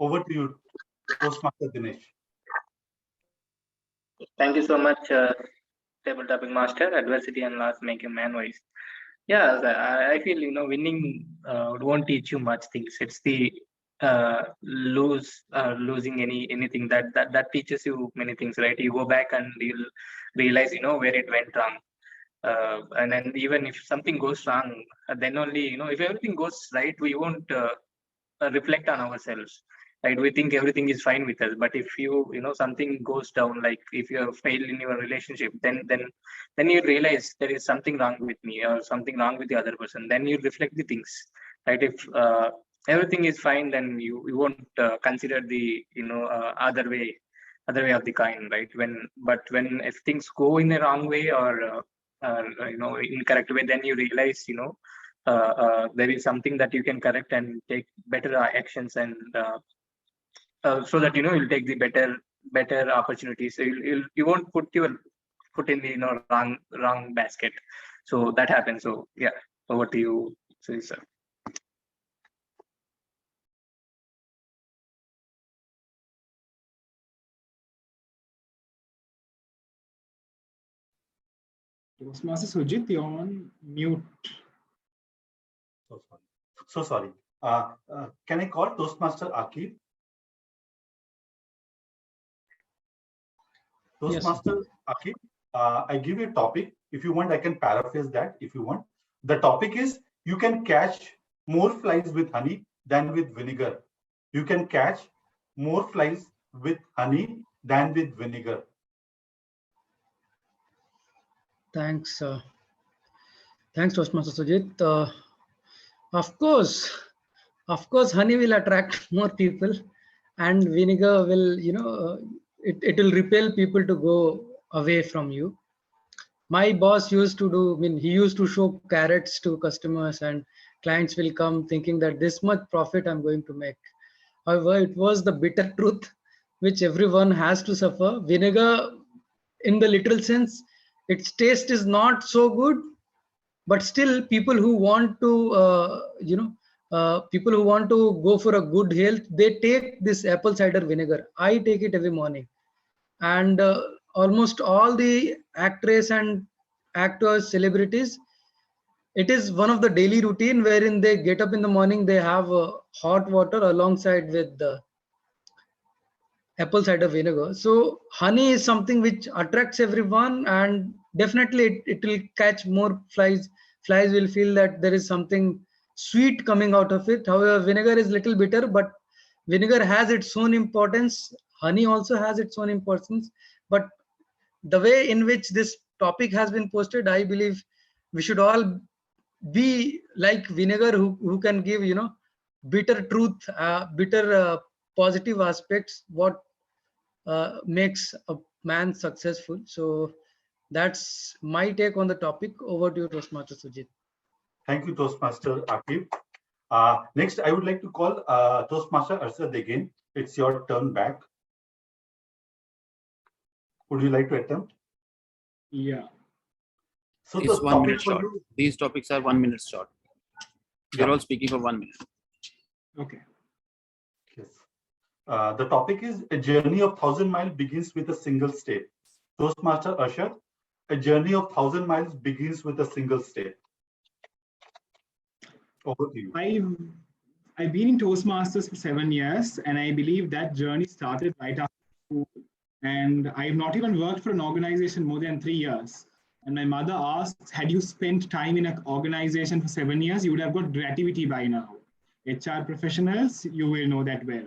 Over to you, Toastmaster Dinesh. Thank you so much, Table Topic Master. Adversity and loss make a man wise. Yeah, I feel winning won't teach you much things. It's the losing anything. That teaches you many things, right? You go back and you'll realize, where it went wrong. And then even if something goes wrong, then only, if everything goes right, we won't reflect on ourselves, right? We think everything is fine with us, but if something goes down, like if you have failed in your relationship, then you realize there is something wrong with me or something wrong with the other person. Then you reflect the things, right? If everything is fine, then you won't consider the other way of the coin, right? When if things go in a wrong way or incorrect way, then you realize there is something that you can correct and take better actions, and so that you'll take the better opportunities. So you won't put in the wrong basket. So that happens. So yeah, over to you, sir. Toastmaster Sujit, you're on mute. So sorry. Can I call Toastmaster Akib? Toastmaster Akib, I give you a topic. If you want, I can paraphrase that if you want. The topic is, you can catch more flies with honey than with vinegar. You can catch more flies with honey than with vinegar. Thanks. Thanks, Toastmaster Sujit. Of course, honey will attract more people, and vinegar will, it will repel people to go away from you. My boss used to do, he used to show carrots to customers, and clients will come thinking that this much profit I'm going to make. However, it was the bitter truth which everyone has to suffer. Vinegar, in the literal sense, its taste is not so good, but still people who want to, people who want to go for a good health, they take this apple cider vinegar. I take it every morning. And almost all the actors and actors, celebrities, it is one of the daily routine wherein they get up in the morning, they have hot water alongside with the apple cider vinegar. So honey is something which attracts everyone, and definitely it will catch more flies. Flies will feel that there is something sweet coming out of it. However, vinegar is little bitter, but vinegar has its own importance. Honey also has its own importance. But the way in which this topic has been posted, I believe we should all be like vinegar, who can give, bitter truth, bitter positive aspects, what makes a man successful. So that's my take on the topic. Over to you, Toastmaster Sujit. Thank you, Toastmaster Akib. Next, I would like to call Toastmaster Arshad again. It's your turn back. Would you like to attempt? Yeah. So it's the 1 minute topic for short. you. These topics are 1 minute short. We're all speaking for 1 minute. Okay. Yes. The topic is, a journey of 1,000 miles begins with a single step. Toastmaster Arshad, a journey of 1,000 miles begins with a single step. Over to you. I've been in Toastmasters for 7 years, and I believe that journey started right after school. And I've not even worked for an organization more than 3 years. And my mother asked, had you spent time in an organization for 7 years, you would have got gratuity by now. HR professionals, you will know that well.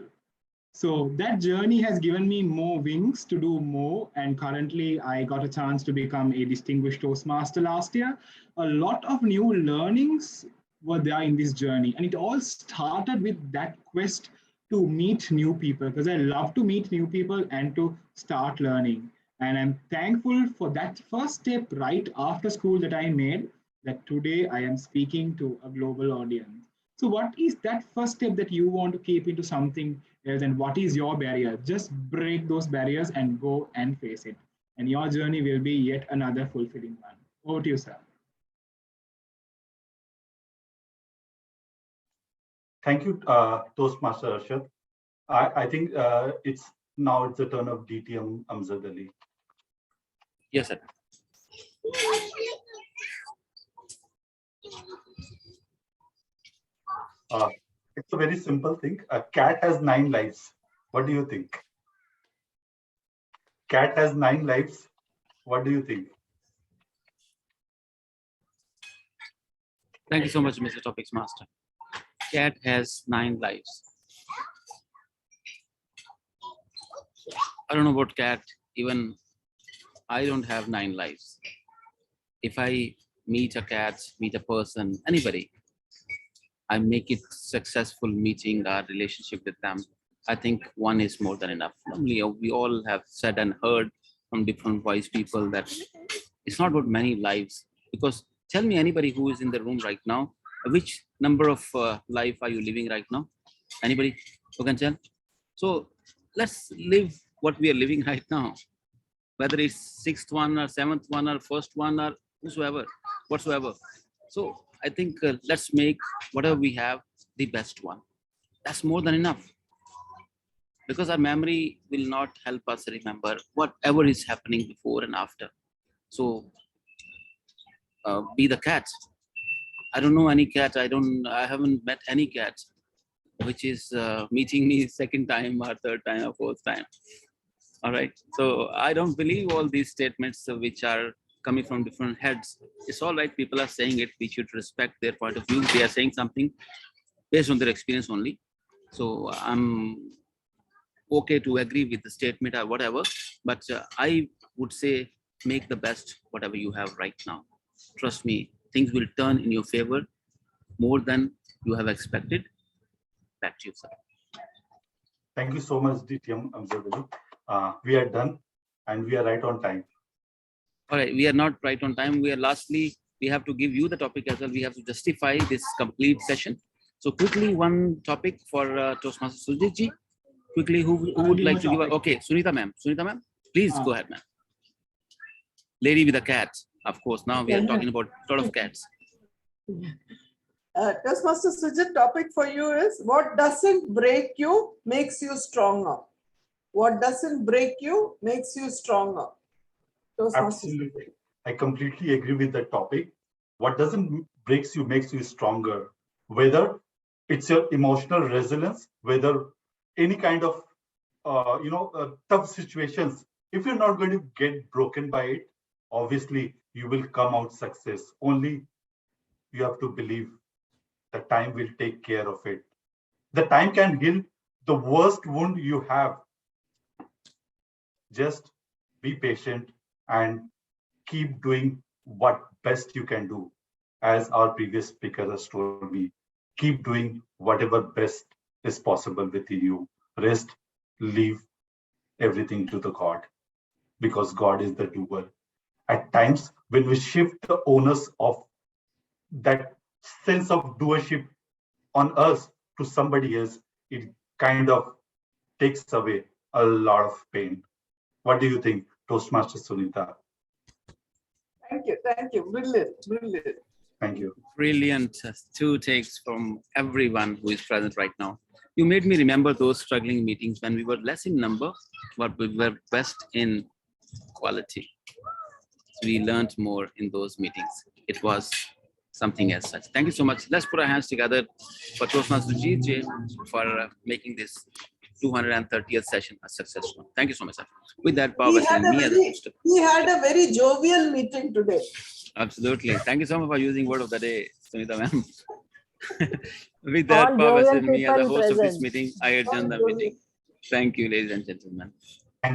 So that journey has given me more wings to do more. And currently I got a chance to become a distinguished Toastmaster last year. A lot of new learnings were there in this journey. And it all started with that quest to meet new people, because I love to meet new people and to start learning. And I'm thankful for that first step right after school that I made, that today I am speaking to a global audience. So what is that first step that you want to keep into something else, and what is your barrier? Just break those barriers and go and face it. And your journey will be yet another fulfilling one. Over to you, sir. Thank you, Toastmaster Arshad. I think it's the turn of DTM Amjad Ali. Yes, sir. A It's a very simple thing. A cat has 9 lives. What do you think? Cat has 9 lives. What do you think? Thank you so much, Mr. Topics Master. Cat has 9 lives. I don't know about cat. Even I don't have 9 lives. If I meet a cat, meet a person, anybody, I make it successful meeting our relationship with them. I think one is more than enough. Normally, we all have said and heard from different wise people that it's not about many lives. Because tell me, anybody who is in the room right now, which number of life are you living right now? Anybody who can tell? So let's live what we are living right now, whether it's 6th one or 7th one or 1st one or whatsoever. So I think let's make whatever we have the best one. That's more than enough. Because our memory will not help us remember whatever is happening before and after. So be the cat. I don't know any cat. I haven't met any cat which is meeting me 2nd time or 3rd time or 4th time. All right. So I don't believe all these statements which are coming from different heads. It's all right. People are saying it. We should respect their point of view. They are saying something based on their experience only. So I'm okay to agree with the statement or whatever. But I would say make the best whatever you have right now. Trust me, things will turn in your favor more than you have expected. Back to you, sir. Thank you so much, DTM Amjad. We are done and we are right on time. All right, we are not right on time. We have to give you the topic as well. We have to justify this complete session. So quickly, one topic for Toastmaster Sujit ji. Quickly, who would like to give? Okay, Sunita ma'am. Sunita ma'am, please go ahead, ma'am. Lady with a cat, of course. Now we are talking about a lot of cats. Toastmaster Sujit, topic for you is what doesn't break you makes you stronger. What doesn't break you makes you stronger. Absolutely. I completely agree with that topic. What doesn't breaks you makes you stronger. Whether it's your emotional resilience, whether any kind of tough situations, if you're not going to get broken by it, obviously you will come out success. Only you have to believe the time will take care of it. The time can heal the worst wound you have. Just be patient and keep doing what best you can do. As our previous speaker has told me, keep doing whatever best is possible within you. Rest, leave everything to the God, because God is the doer. At times, when we shift the onus of that sense of doership on us to somebody else, it kind of takes away a lot of pain. What do you think, Toastmaster Sunita? Thank you. Brilliant. Thank you. Brilliant. 2 takes from everyone who is present right now. You made me remember those struggling meetings when we were less in number, but we were best in quality. So we learned more in those meetings. It was something as such. Thank you so much. Let's put our hands together for Toastmaster Sujit ji for making this 230th session a successful. Thank you so much, sir. With that, Baba and me as a host. We had a very jovial meeting today. Absolutely. Thank you so much for using word of the day, Sunita ma'am. With that, All Baba jovial and me as a people host of this present. meeting, I adjourn the meeting. Thank you, ladies and gentlemen.